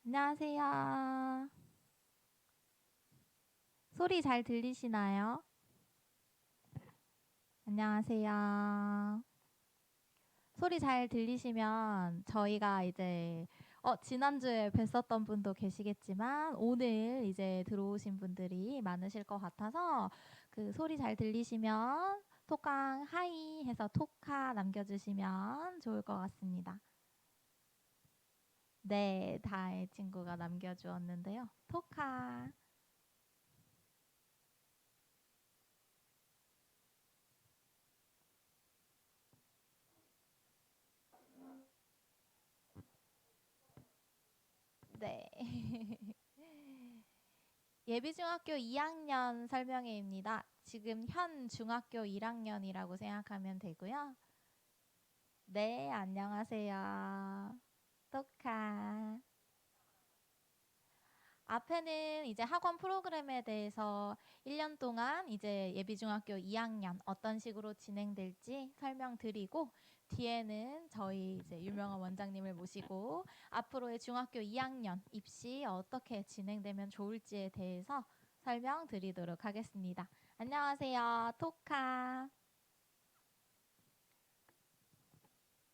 안녕하세요. 소리 잘 들리시나요? 안녕하세요. 소리 잘 들리시면 저희가 이제 지난주에 뵀었던 분도 계시겠지만 오늘 이제 들어오신 분들이 많으실 것 같아서 그 소리 잘 들리시면 톡강 하이 해서 톡카 남겨주시면 좋을 것 같습니다. 네, 다의 친구가 남겨주었는데요. 톡카. 네. 예비중학교 2학년 설명회입니다. 지금 현 중학교 1학년이라고 생각하면 되고요. 네, 안녕하세요. 똑카. 앞에는 이제 학원 프로그램에 대해서 1년 동안 이제 예비중학교 2학년 어떤 식으로 진행될지 설명드리고 뒤에는 저희 이제 유명한 원장님을 모시고 앞으로의 중학교 2학년 입시 어떻게 진행되면 좋을지에 대해서 설명드리도록 하겠습니다. 안녕하세요. 토카.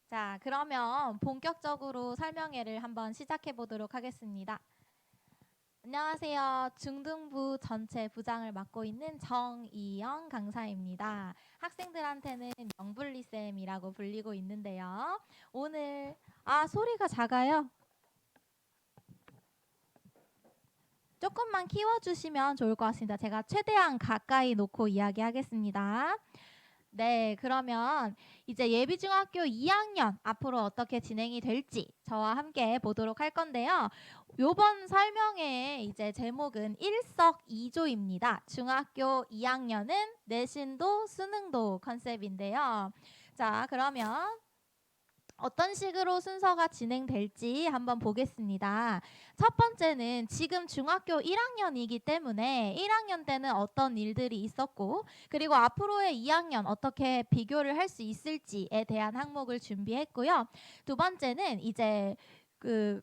자, 그러면 본격적으로 설명회를 한번 시작해 보도록 하겠습니다. 안녕하세요. 중등부 전체 부장을 맡고 있는 정이영 강사입니다. 학생들한테는 영블리쌤이라고 불리고 있는데요. 오늘 소리가 작아요. 조금만 키워주시면 좋을 것 같습니다. 제가 최대한 가까이 놓고 이야기하겠습니다. 네, 그러면 이제 예비중학교 2학년 앞으로 어떻게 진행이 될지 저와 함께 보도록 할 건데요. 요번 설명회의 이제 제목은 일석이조입니다. 중학교 2학년은 내신도 수능도 컨셉인데요. 자, 그러면 어떤 식으로 순서가 진행될지 한번 보겠습니다. 첫 번째는 지금 중학교 1학년이기 때문에 1학년 때는 어떤 일들이 있었고 그리고 앞으로의 2학년 어떻게 비교를 할 수 있을지에 대한 항목을 준비했고요. 두 번째는 이제 그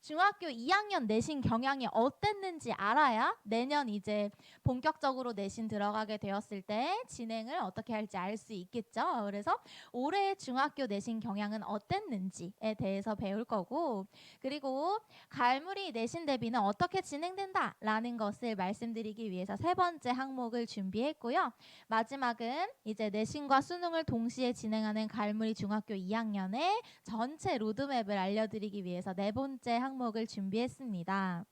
중학교 2학년 내신 경향이 어땠는지 알아야 내년 이제 본격적으로 내신 들어가게 되었을 때 진행을 어떻게 할지 알 수 있겠죠. 그래서 올해 중학교 내신 경향은 어땠는지에 대해서 배울 거고 그리고 갈무리 내신 대비는 어떻게 진행된다라는 것을 말씀드리기 위해서 세 번째 항목을 준비했고요. 마지막은 이제 내신과 수능을 동시에 진행하는 갈무리 중학교 2학년의 전체 로드맵을 알려드리기 위해서 네 번째 항목을 준비했습니다.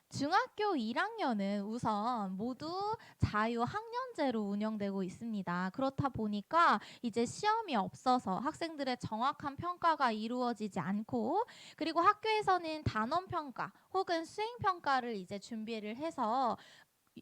중학교 1학년은 우선 모두 자유학년제로 운영되고 있습니다. 그렇다 보니까 이제 시험이 없어서 학생들의 정확한 평가가 이루어지지 않고 그리고 학교에서는 단원평가 혹은 수행평가를 이제 준비를 해서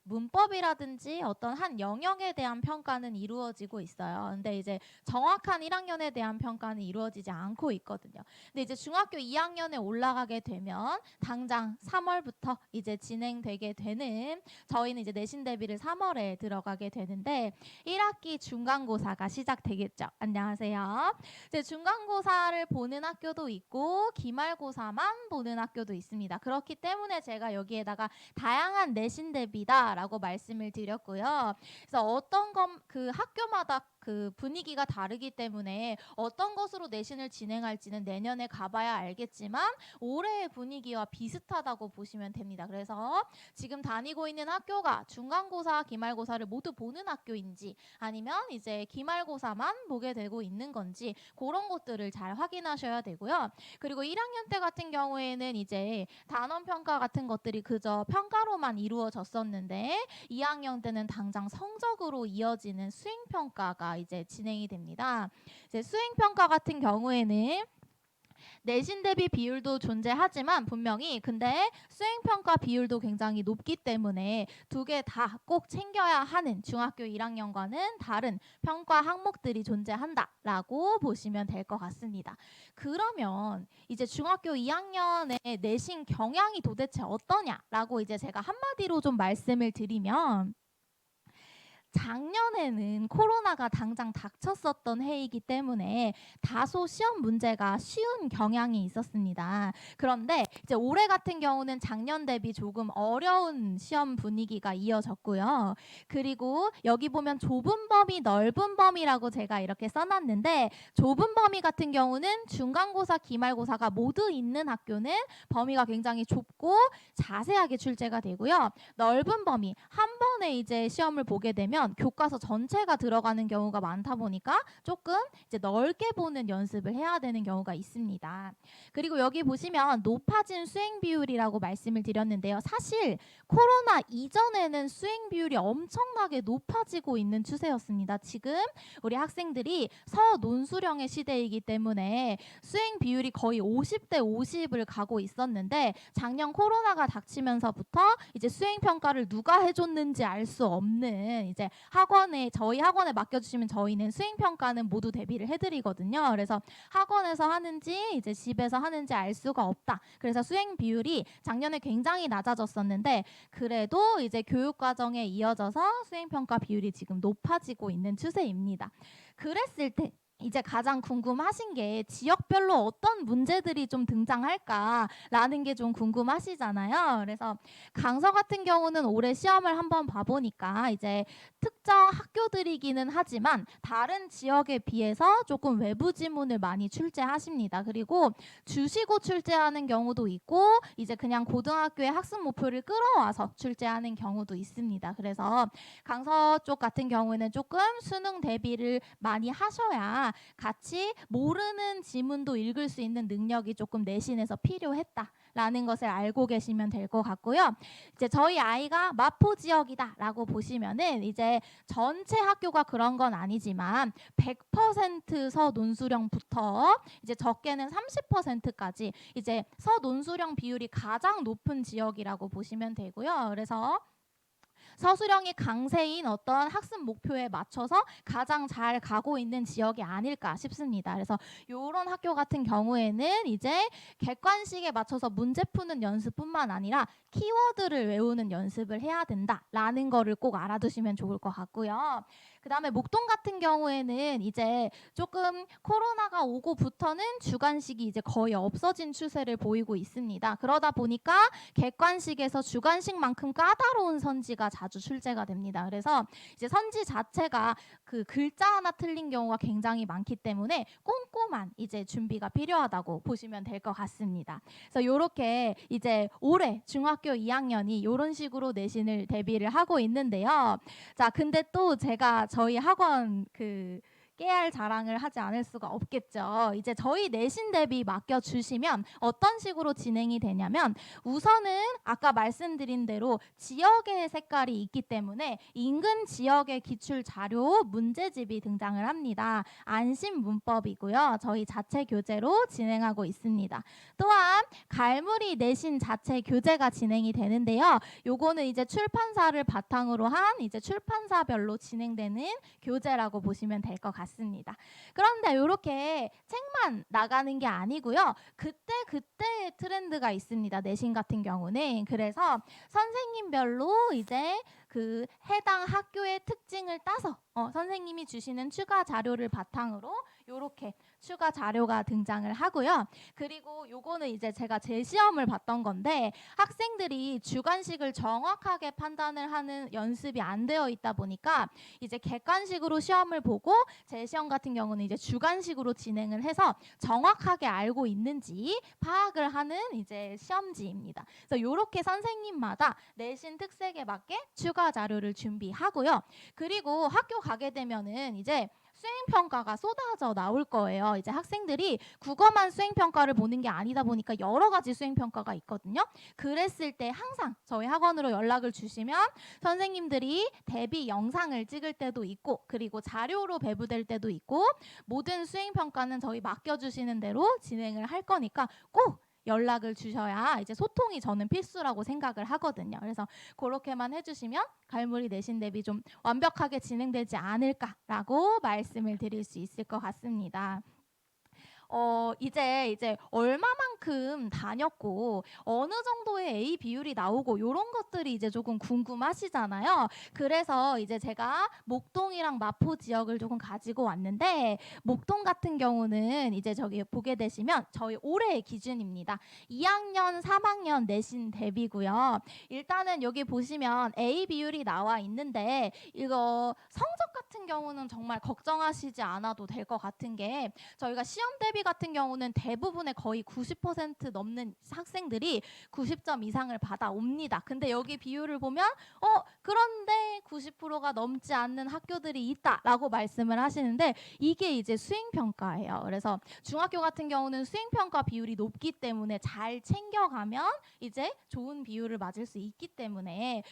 문법이라든지 어떤 한 영역에 대한 평가는 이루어지고 있어요. 근데 이제 정확한 1학년에 대한 평가는 이루어지지 않고 있거든요. 근데 이제 중학교 2학년에 올라가게 되면 당장 3월부터 이제 진행되게 되는 저희는 이제 내신 대비를 3월에 들어가게 되는데 1학기 중간고사가 시작되겠죠. 안녕하세요. 이제 중간고사를 보는 학교도 있고 기말고사만 보는 학교도 있습니다. 그렇기 때문에 제가 여기에다가 다양한 내신 대비다라고 말씀을 드렸고요. 그래서 어떤 그 학교마다 그 분위기가 다르기 때문에 어떤 것으로 내신을 진행할지는 내년에 가봐야 알겠지만 올해의 분위기와 비슷하다고 보시면 됩니다. 그래서 지금 다니고 있는 학교가 중간고사, 기말고사를 모두 보는 학교인지 아니면 이제 기말고사만 보게 되고 있는 건지 그런 것들을 잘 확인하셔야 되고요. 그리고 1학년 때 같은 경우에는 이제 단원 평가 같은 것들이 그저 평가로만 이루어졌었는데 2학년 때는 당장 성적으로 이어지는 수행 평가가 이제 진행이 됩니다. 이제 수행 평가 같은 경우에는 내신 대비 비율도 존재하지만 분명히 근데 수행평가 비율도 굉장히 높기 때문에 두 개 다 꼭 챙겨야 하는 중학교 1학년과는 다른 평가 항목들이 존재한다라고 보시면 될 것 같습니다. 그러면 이제 중학교 2학년의 내신 경향이 도대체 어떠냐라고 이제 제가 한마디로 좀 말씀을 드리면 작년에는 코로나가 당장 닥쳤었던 해이기 때문에 다소 시험 문제가 쉬운 경향이 있었습니다. 그런데 이제 올해 같은 경우는 작년 대비 조금 어려운 시험 분위기가 이어졌고요. 그리고 여기 보면 좁은 범위, 넓은 범위라고 제가 이렇게 써놨는데, 좁은 범위 같은 경우는 중간고사, 기말고사가 모두 있는 학교는 범위가 굉장히 좁고 자세하게 출제가 되고요. 넓은 범위, 한 번에 이제 시험을 보게 되면 교과서 전체가 들어가는 경우가 많다 보니까 조금 이제 넓게 보는 연습을 해야 되는 경우가 있습니다. 그리고 여기 보시면 높아진 수행 비율이라고 말씀을 드렸는데요. 사실 코로나 이전에는 수행 비율이 엄청나게 높아지고 있는 추세였습니다. 지금 우리 학생들이 서논수령의 시대이기 때문에 수행 비율이 거의 50대 50을 가고 있었는데, 작년 코로나가 닥치면서부터 이제 수행 평가를 누가 해줬는지 알 수 없는, 이제 저희 학원에 맡겨주시면 저희는 수행 평가는 모두 대비를 해드리거든요. 그래서 학원에서 하는지 이제 집에서 하는지 알 수가 없다. 그래서 수행 비율이 작년에 굉장히 낮아졌었는데, 그래도 이제 교육 과정에 이어져서 수행 평가 비율이 지금 높아지고 있는 추세입니다. 그랬을 때 이제 가장 궁금하신 게 지역별로 어떤 문제들이 좀 등장할까라는 게 좀 궁금하시잖아요. 그래서 강서 같은 경우는 올해 시험을 한번 봐보니까 이제 특정 학교들이기는 하지만 다른 지역에 비해서 조금 외부 지문을 많이 출제하십니다. 그리고 주시고 출제하는 경우도 있고, 이제 그냥 고등학교의 학습 목표를 끌어와서 출제하는 경우도 있습니다. 그래서 강서 쪽 같은 경우에는 조금 수능 대비를 많이 하셔야 같이 모르는 지문도 읽을 수 있는 능력이 조금 내신에서 필요했다라는 것을 알고 계시면 될 것 같고요. 이제 저희 아이가 마포 지역이다라고 보시면은 이제 전체 학교가 그런 건 아니지만 100% 서논수령부터 이제 적게는 30%까지 이제 서논수령 비율이 가장 높은 지역이라고 보시면 되고요. 그래서 서술형이 강세인 어떤 학습 목표에 맞춰서 가장 잘 가고 있는 지역이 아닐까 싶습니다. 그래서 이런 학교 같은 경우에는 이제 객관식에 맞춰서 문제 푸는 연습뿐만 아니라 키워드를 외우는 연습을 해야 된다라는 거를 꼭 알아두시면 좋을 것 같고요. 그 다음에 목동 같은 경우에는 이제 조금 코로나가 오고부터는 주관식이 이제 거의 없어진 추세를 보이고 있습니다. 그러다 보니까 객관식에서 주관식만큼 까다로운 선지가 자주 출제가 됩니다. 그래서 이제 선지 자체가 그 글자 하나 틀린 경우가 굉장히 많기 때문에 꼼꼼한 이제 준비가 필요하다고 보시면 될 것 같습니다. 그래서 이렇게 이제 올해 중학교 2학년이 이런 식으로 내신을 대비를 하고 있는데요. 자, 근데 또 제가 저희 학원 깨알 자랑을 하지 않을 수가 없겠죠. 이제 저희 내신 대비 맡겨주시면 어떤 식으로 진행이 되냐면, 우선은 아까 말씀드린 대로 지역의 색깔이 있기 때문에 인근 지역의 기출 자료 문제집이 등장을 합니다. 안심 문법이고요. 저희 자체 교재로 진행하고 있습니다. 또한 갈무리 내신 자체 교재가 진행이 되는데요. 요거는 이제 출판사를 바탕으로 한 이제 출판사별로 진행되는 교재라고 보시면 될 것 같습니다. 그런데 이렇게 책만 나가는 게 아니고요. 그때 트렌드가 있습니다. 내신 같은 경우는. 그래서 선생님별로 이제 그 해당 학교의 특징을 따서 선생님이 주시는 추가 자료를 바탕으로 이렇게 추가 자료가 등장을 하고요. 그리고 요거는 이제 제가 제 시험을 봤던 건데, 학생들이 주관식을 정확하게 판단을 하는 연습이 안 되어 있다 보니까 이제 객관식으로 시험을 보고 제 시험 같은 경우는 이제 주관식으로 진행을 해서 정확하게 알고 있는지 파악을 하는 이제 시험지입니다. 그래서 이렇게 선생님마다 내신 특색에 맞게 추가 자료를 준비하고요. 그리고 학교 가게 되면은 이제 수행평가가 쏟아져 나올 거예요. 이제 학생들이 국어만 수행평가를 보는 게 아니다 보니까 여러 가지 수행평가가 있거든요. 그랬을 때 항상 저희 학원으로 연락을 주시면 선생님들이 대비 영상을 찍을 때도 있고, 그리고 자료로 배부될 때도 있고, 모든 수행평가는 저희 맡겨주시는 대로 진행을 할 거니까 꼭 연락을 주셔야 이제 소통이 저는 필수라고 생각을 하거든요. 그래서 그렇게만 해주시면 갈무리 내신 대비 좀 완벽하게 진행되지 않을까라고 말씀을 드릴 수 있을 것 같습니다. 이제 얼마만큼 얼만큼 다녔고 어느 정도의 A 비율이 나오고 요런 것들이 이제 조금 궁금하시잖아요. 그래서 이제 제가 목동이랑 마포 지역을 조금 가지고 왔는데 목동 같은 경우는 이제 저기 보게 되시면 저희 올해의 기준입니다. 2학년, 3학년 내신 대비고요. 일단은 여기 보시면 A 비율이 나와 있는데 이거 성적 같은 경우는 정말 걱정하시지 않아도 될 것 같은 게 저희가 시험 대비 같은 경우는 대부분의 거의 90% 넘는 학생들이 90점 이상을 받아옵니다. 근데 여기 비율을 보면 그런데 90%가 넘지 않는 학교들이 있다라고 말씀을 하시는데 이게 이제 수행평가예요. 그래서 중학교 같은 경우는 수행평가 비율이 높기 때문에 잘 챙겨가면 이제 좋은 비율을 맞을 수 있기 때문에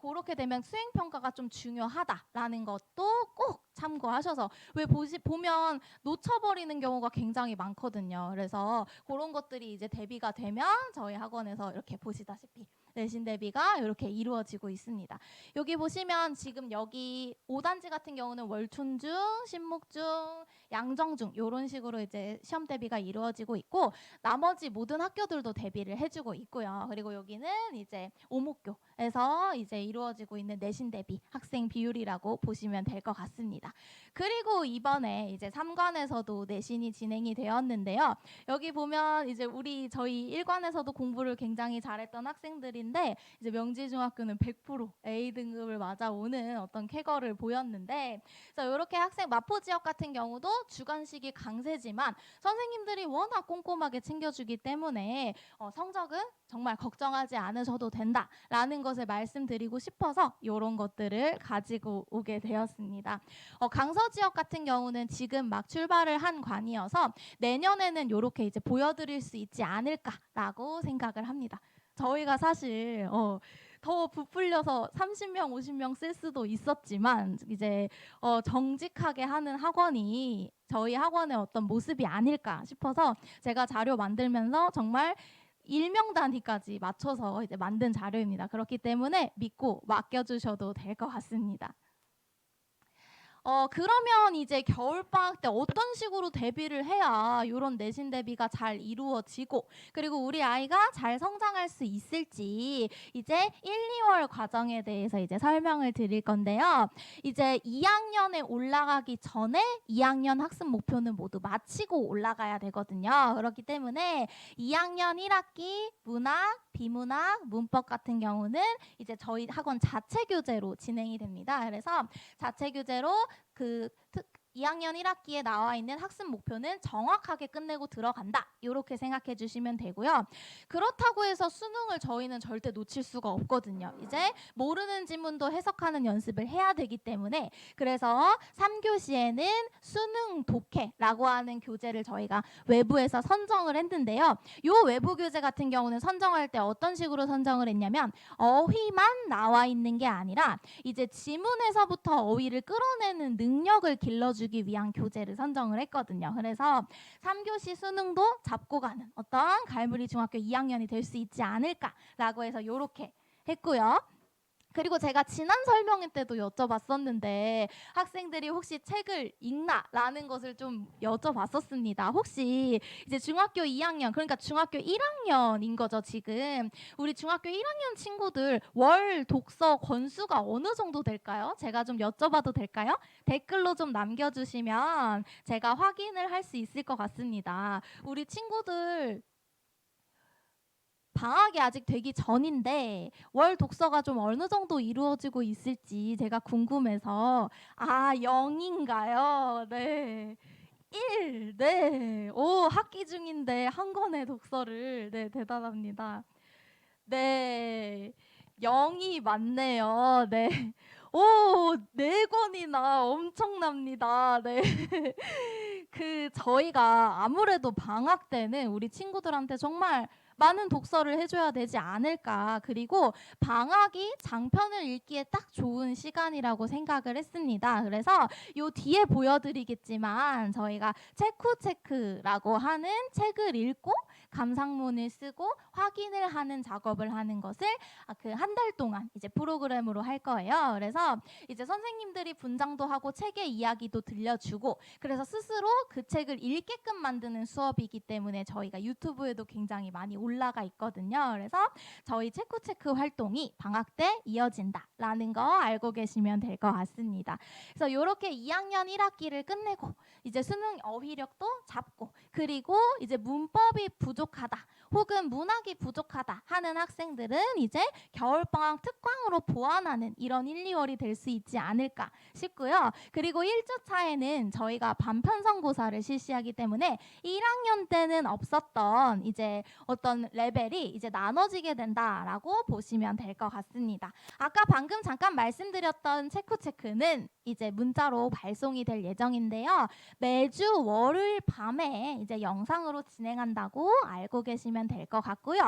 그렇게 되면 수행평가가 좀 중요하다라는 것도 꼭 참고하셔서 왜 보면 놓쳐버리는 경우가 굉장히 많거든요. 그래서 그런 것들이 이제 대비가 되면 저희 학원에서 이렇게 보시다시피 내신 대비가 이렇게 이루어지고 있습니다. 여기 보시면 지금 여기 5단지 같은 경우는 월춘중, 신목중, 양정중 이런 식으로 이제 시험 대비가 이루어지고 있고 나머지 모든 학교들도 대비를 해주고 있고요. 그리고 여기는 이제 오목교에서 이제 이루어지고 있는 내신 대비 학생 비율이라고 보시면 될 것 같습니다. 그리고 이번에 이제 3관에서도 내신이 진행이 되었는데요. 여기 보면 이제 저희 1관에서도 공부를 굉장히 잘했던 학생들인데 이제 명지중학교는 100% A 등급을 맞아오는 어떤 쾌거를 보였는데 이렇게 학생 마포 지역 같은 경우도 주관식이 강세지만 선생님들이 워낙 꼼꼼하게 챙겨주기 때문에 성적은 정말 걱정하지 않으셔도 된다라는 것을 말씀드리고 싶어서 이런 것들을 가지고 오게 되었습니다. 강서 지역 같은 경우는 지금 막 출발을 한 관이어서 내년에는 이렇게 이제 보여드릴 수 있지 않을까라고 생각을 합니다. 저희가 사실 더 부풀려서 30명, 50명 쓸 수도 있었지만 이제 정직하게 하는 학원이 저희 학원의 어떤 모습이 아닐까 싶어서 제가 자료 만들면서 정말 일명 단위까지 맞춰서 이제 만든 자료입니다. 그렇기 때문에 믿고 맡겨주셔도 될 것 같습니다. 그러면 이제 겨울방학 때 어떤 식으로 대비를 해야 이런 내신 대비가 잘 이루어지고 그리고 우리 아이가 잘 성장할 수 있을지 이제 1, 2월 과정에 대해서 이제 설명을 드릴 건데요. 이제 2학년에 올라가기 전에 2학년 학습 목표는 모두 마치고 올라가야 되거든요. 그렇기 때문에 2학년 1학기 문학, 비문학, 문법 같은 경우는 이제 저희 학원 자체 교재로 진행이 됩니다. 그래서 자체 교재로 2학년 1학기에 나와 있는 학습 목표는 정확하게 끝내고 들어간다. 이렇게 생각해 주시면 되고요. 그렇다고 해서 수능을 저희는 절대 놓칠 수가 없거든요. 이제 모르는 지문도 해석하는 연습을 해야 되기 때문에 그래서 3교시에는 수능 독해라고 하는 교재를 저희가 외부에서 선정을 했는데요. 이 외부 교재 같은 경우는 선정할 때 어떤 식으로 선정을 했냐면 어휘만 나와 있는 게 아니라 이제 지문에서부터 어휘를 끌어내는 능력을 길러주기 위한 교재를 선정을 했거든요. 그래서 3교시 수능도 잡고 가는 어떤 갈무리 중학교 2학년이 될 수 있지 않을까라고 해서 이렇게 했고요. 그리고 제가 지난 설명회 때도 여쭤봤었는데 학생들이 혹시 책을 읽나라는 것을 좀 여쭤봤었습니다. 혹시 이제 중학교 2학년 그러니까 중학교 1학년인 거죠 지금. 우리 중학교 1학년 친구들 월 독서 권수가 어느 정도 될까요? 제가 좀 여쭤봐도 될까요? 댓글로 좀 남겨주시면 제가 확인을 할 수 있을 것 같습니다. 우리 친구들 방학이 아직 되기 전인데 월 독서가 좀 어느 정도 이루어지고 있을지 제가 궁금해서 0인가요? 네. 1, 네. 학기 중인데 한 권의 독서를 네, 대단합니다. 네. 0이 맞네요. 네. 4권이나 엄청납니다. 네. 저희가 아무래도 방학 때는 우리 친구들한테 정말 많은 독서를 해줘야 되지 않을까. 그리고 방학이 장편을 읽기에 딱 좋은 시간이라고 생각을 했습니다. 그래서 요 뒤에 보여드리겠지만 저희가 체쿠체크라고 하는 책을 읽고 감상문을 쓰고 확인을 하는 작업을 하는 것을 그 한 달 동안 이제 프로그램으로 할 거예요. 그래서 이제 선생님들이 분장도 하고 책의 이야기도 들려주고 그래서 스스로 그 책을 읽게끔 만드는 수업이기 때문에 저희가 유튜브에도 굉장히 많이 올라가 있거든요. 그래서 저희 체코체크 활동이 방학 때 이어진다라는 거 알고 계시면 될 것 같습니다. 그래서 이렇게 2학년 1학기를 끝내고 이제 수능 어휘력도 잡고 그리고 이제 문법이 부족하다 혹은 문학이 부족하다 하는 학생들은 이제 겨울방학 특강으로 보완하는 이런 1, 2월이 될 수 있지 않을까 싶고요. 그리고 1주차에는 저희가 반편성고사를 실시하기 때문에 1학년 때는 없었던 이제 어떤 레벨이 이제 나눠지게 된다라고 보시면 될 것 같습니다. 아까 방금 잠깐 말씀드렸던 체크체크는 이제 문자로 발송이 될 예정인데요. 매주 월요일 밤에 이제 영상으로 진행한다고 알고 계시면 될 것 같고요.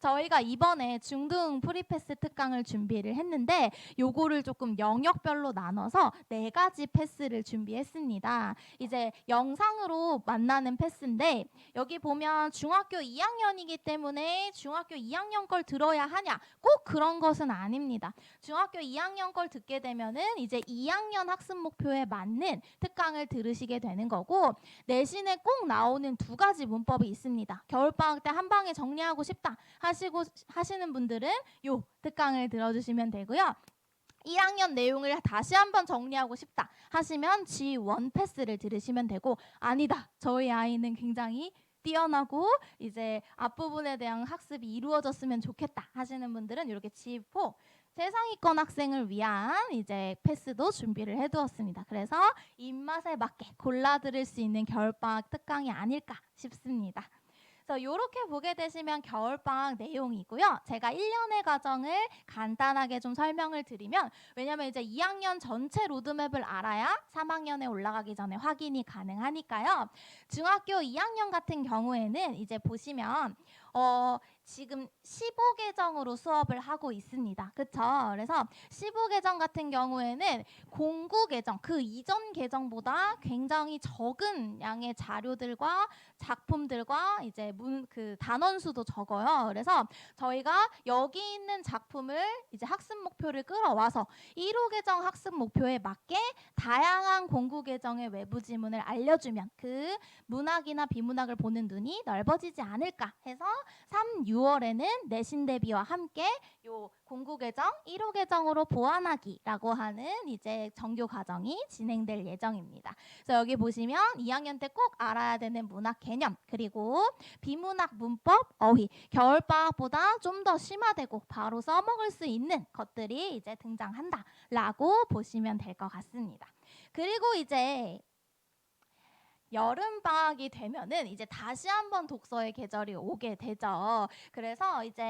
저희가 이번에 중등 프리패스 특강을 준비를 했는데 요거를 조금 영역별로 나눠서 4가지 패스를 준비했습니다. 이제 영상으로 만나는 패스인데 여기 보면 중학교 2학년이기 때문에 중학교 2학년 걸 들어야 하냐? 꼭 그런 것은 아닙니다. 중학교 2학년 걸 듣게 되면은 이제 2학년 학습 목표에 맞는 특강을 들으시게 되는 거고 내신에 꼭 나오는 2가지 문법이 있습니다. 겨울방학 때 한 방에 정리하고 싶다 하시는 분들은 요 특강을 들어주시면 되고요. 1학년 내용을 다시 한번 정리하고 싶다 하시면 G1 패스를 들으시면 되고 아니다. 저희 아이는 굉장히 뛰어나고 이제 앞부분에 대한 학습이 이루어졌으면 좋겠다 하시는 분들은 이렇게 G4 세상이권 학생을 위한 이제 패스도 준비를 해두었습니다. 그래서 입맛에 맞게 골라 들을 수 있는 겨울방학 특강이 아닐까 싶습니다. 그래서 이렇게 보게 되시면 겨울방학 내용이고요. 제가 1년의 과정을 간단하게 좀 설명을 드리면 왜냐면 이제 2학년 전체 로드맵을 알아야 3학년에 올라가기 전에 확인이 가능하니까요. 중학교 2학년 같은 경우에는 이제 보시면 지금 15계정으로 수업을 하고 있습니다. 그쵸? 그래서 15계정 같은 경우에는 공구 계정, 그 이전 계정보다 굉장히 적은 양의 자료들과 작품들과 이제 그 단원수도 적어요. 그래서 저희가 여기 있는 작품을 이제 학습 목표를 끌어와서 1호 계정 학습 목표에 맞게 다양한 공구 계정의 외부 지문을 알려주면 그 문학이나 비문학을 보는 눈이 넓어지지 않을까 해서 3, 6월에는 내신 대비와 함께 요 공구 계정 1호 계정으로 보완하기라고 하는 이제 정규 과정이 진행될 예정입니다. 그래서 여기 보시면 2학년 때 꼭 알아야 되는 문학 개념 그리고 비문학 문법 어휘 겨울방학보다 좀 더 심화되고 바로 써먹을 수 있는 것들이 이제 등장한다라고 보시면 될 것 같습니다. 그리고 이제 여름 방학이 되면은 이제 다시 한번 독서의 계절이 오게 되죠. 그래서 이제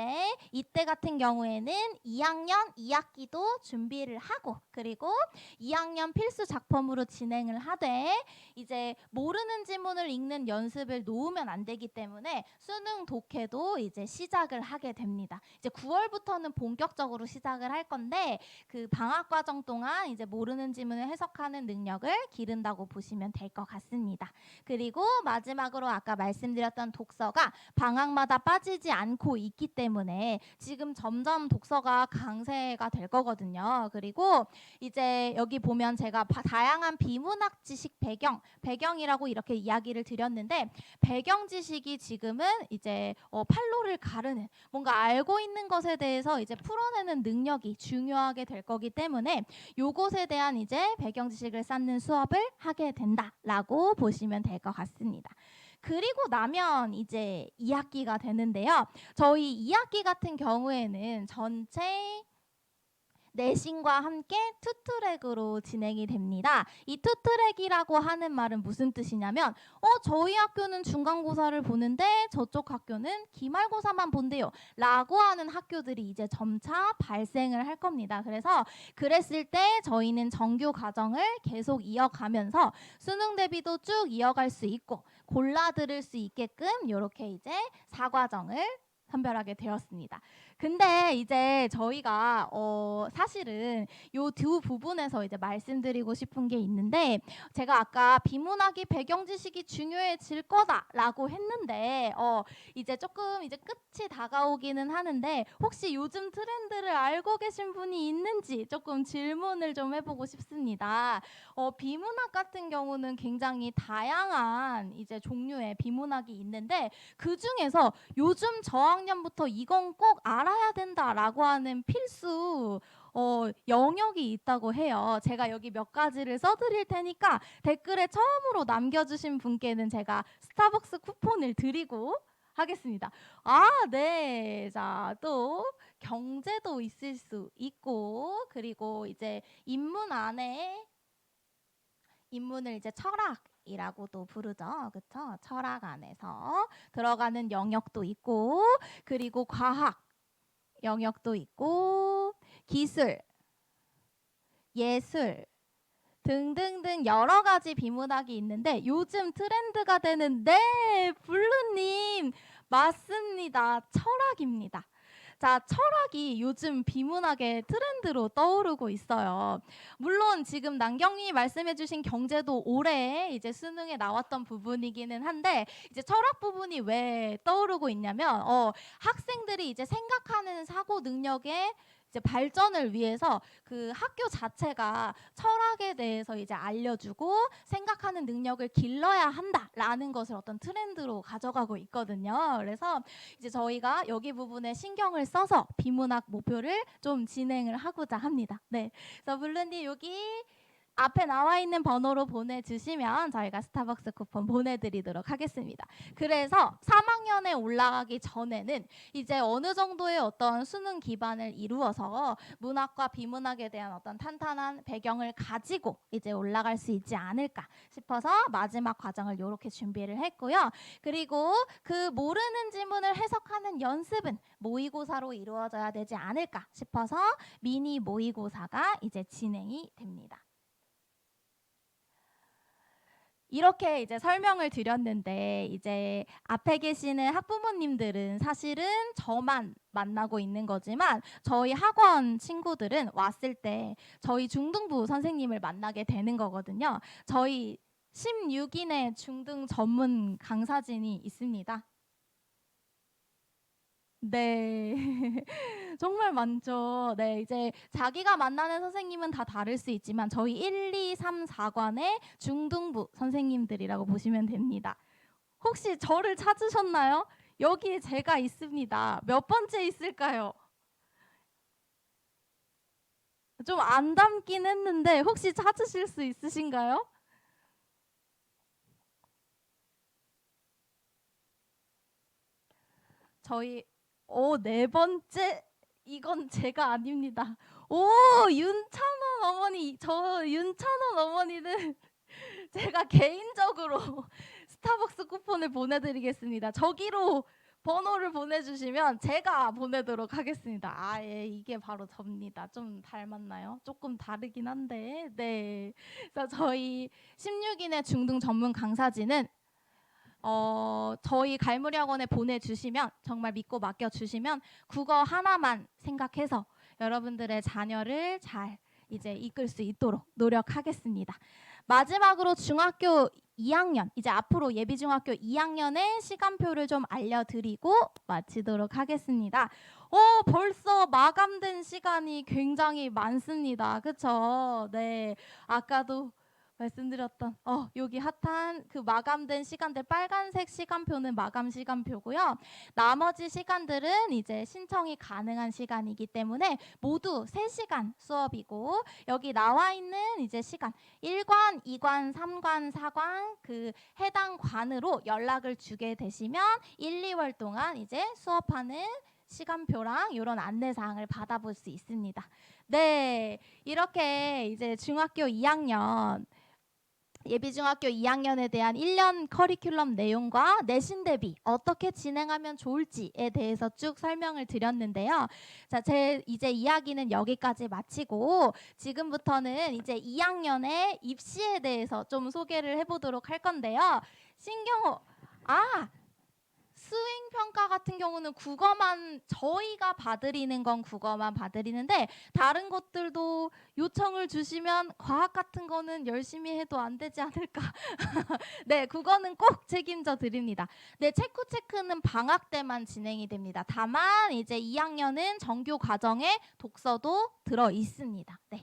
이때 같은 경우에는 2학년 2학기도 준비를 하고 그리고 2학년 필수 작품으로 진행을 하되 이제 모르는 지문을 읽는 연습을 놓으면 안 되기 때문에 수능 독해도 이제 시작을 하게 됩니다. 이제 9월부터는 본격적으로 시작을 할 건데 그 방학 과정 동안 이제 모르는 지문을 해석하는 능력을 기른다고 보시면 될 것 같습니다. 그리고 마지막으로 아까 말씀드렸던 독서가 방학마다 빠지지 않고 있기 때문에 지금 점점 독서가 강세가 될 거거든요. 그리고 이제 여기 보면 제가 다양한 비문학 지식 배경이라고 이렇게 이야기를 드렸는데 배경 지식이 지금은 이제 판로를 가르는 뭔가 알고 있는 것에 대해서 이제 풀어내는 능력이 중요하게 될 거기 때문에 요것에 대한 이제 배경 지식을 쌓는 수업을 하게 된다라고 보시면 될 것 같습니다. 그리고 나면 이제 2학기가 되는데요. 저희 2학기 같은 경우에는 전체 내신과 함께 투트랙으로 진행이 됩니다. 이 투트랙이라고 하는 말은 무슨 뜻이냐면 저희 학교는 중간고사를 보는데 저쪽 학교는 기말고사만 본대요 라고 하는 학교들이 이제 점차 발생을 할 겁니다. 그래서 그랬을 때 저희는 정규 과정을 계속 이어가면서 수능 대비도 쭉 이어갈 수 있고 골라 들을 수 있게끔 이렇게 이제 4과정을 선별하게 되었습니다. 근데 이제 저희가 사실은 요 두 부분에서 이제 말씀드리고 싶은 게 있는데, 제가 아까 비문학이 배경 지식이 중요해질 거다라고 했는데 이제 조금 이제 끝이 다가오기는 하는데, 혹시 요즘 트렌드를 알고 계신 분이 있는지 조금 질문을 좀 해보고 싶습니다. 비문학 같은 경우는 굉장히 다양한 이제 종류의 비문학이 있는데, 그 중에서 요즘 저학년부터 이건 꼭 알아야 된다라고 하는 필수 영역이 있다고 해요. 제가 여기 몇 가지를 써드릴 테니까 댓글에 처음으로 남겨주신 분께는 제가 스타벅스 쿠폰을 드리고 하겠습니다. 아, 네. 자, 또 경제도 있을 수 있고, 그리고 이제 인문 안에 인문을 이제 철학이라고도 부르죠. 그렇죠? 철학 안에서 들어가는 영역도 있고, 그리고 과학 영역도 있고, 기술, 예술 등등등 여러 가지 비문학이 있는데, 요즘 트렌드가 되는, 네, 블루님 맞습니다. 철학입니다. 자, 철학이 요즘 비문학의 트렌드로 떠오르고 있어요. 물론 지금 남경님이 말씀해주신 경제도 올해 이제 수능에 나왔던 부분이기는 한데, 이제 철학 부분이 왜 떠오르고 있냐면 학생들이 이제 생각하는 사고 능력에 이제 발전을 위해서 그 학교 자체가 철학에 대해서 이제 알려주고 생각하는 능력을 길러야 한다라는 것을 어떤 트렌드로 가져가고 있거든요. 그래서 이제 저희가 여기 부분에 신경을 써서 비문학 목표를 좀 진행을 하고자 합니다. 네, 그래서 블루님 여기 앞에 나와 있는 번호로 보내주시면 저희가 스타벅스 쿠폰 보내드리도록 하겠습니다. 그래서 3학년에 올라가기 전에는 이제 어느 정도의 어떤 수능 기반을 이루어서 문학과 비문학에 대한 어떤 탄탄한 배경을 가지고 이제 올라갈 수 있지 않을까 싶어서 마지막 과정을 이렇게 준비를 했고요. 그리고 그 모르는 지문을 해석하는 연습은 모의고사로 이루어져야 되지 않을까 싶어서 미니 모의고사가 이제 진행이 됩니다. 이렇게 이제 설명을 드렸는데, 이제 앞에 계시는 학부모님들은 사실은 저만 만나고 있는 거지만, 저희 학원 친구들은 왔을 때 저희 중등부 선생님을 만나게 되는 거거든요. 저희 16인의 중등 전문 강사진이 있습니다. 네. 정말 많죠. 네, 이제 자기가 만나는 선생님은 다 다를 수 있지만 저희 1, 2, 3, 4관의 중등부 선생님들이라고 보시면 됩니다. 혹시 저를 찾으셨나요? 여기에 제가 있습니다. 몇 번째 있을까요? 좀 안 담긴 했는데 혹시 찾으실 수 있으신가요? 저희 네 번째, 이건 제가 아닙니다. 오, 윤찬원 어머니, 저 윤찬원 어머니는 제가 개인적으로 스타벅스 쿠폰을 보내드리겠습니다. 저기로 번호를 보내주시면 제가 보내도록 하겠습니다. 아, 예, 이게 바로 접니다. 좀 닮았나요? 조금 다르긴 한데, 네. 그래서 저희 16인의 중등 전문 강사진은 저희 갈무리학원에 보내주시면, 정말 믿고 맡겨주시면 국어 하나만 생각해서 여러분들의 자녀를 잘 이제 이끌 수 있도록 노력하겠습니다. 마지막으로 중학교 2학년, 이제 앞으로 예비중학교 2학년의 시간표를 좀 알려드리고 마치도록 하겠습니다. 벌써 마감된 시간이 굉장히 많습니다. 그쵸? 네. 아까도 말씀드렸던 여기 핫한 그 마감된 시간들, 빨간색 시간표는 마감 시간표고요. 나머지 시간들은 이제 신청이 가능한 시간이기 때문에 모두 3시간 수업이고, 여기 나와 있는 이제 시간 1관, 2관, 3관, 4관 그 해당 관으로 연락을 주게 되시면 1, 2월 동안 이제 수업하는 시간표랑 이런 안내사항을 받아볼 수 있습니다. 네, 이렇게 이제 중학교 2학년, 예비중학교 2학년에 대한 1년 커리큘럼 내용과 내신 대비 어떻게 진행하면 좋을지에 대해서 쭉 설명을 드렸는데요. 자, 제 이제 이야기는 여기까지 마치고 지금부터는 이제 2학년의 입시에 대해서 좀 소개를 해보도록 할 건데요. 신경호, 아, 수행 평가 같은 경우는 국어만 저희가 봐드리는 건 국어만 봐드리는데 다른 것들도 요청을 주시면 과학 같은 거는 열심히 해도 안 되지 않을까. 네, 그거는 꼭 책임져 드립니다. 네, 체쿠 체크는 방학 때만 진행이 됩니다. 다만 이제 2학년은 정규 과정에 독서도 들어 있습니다. 네.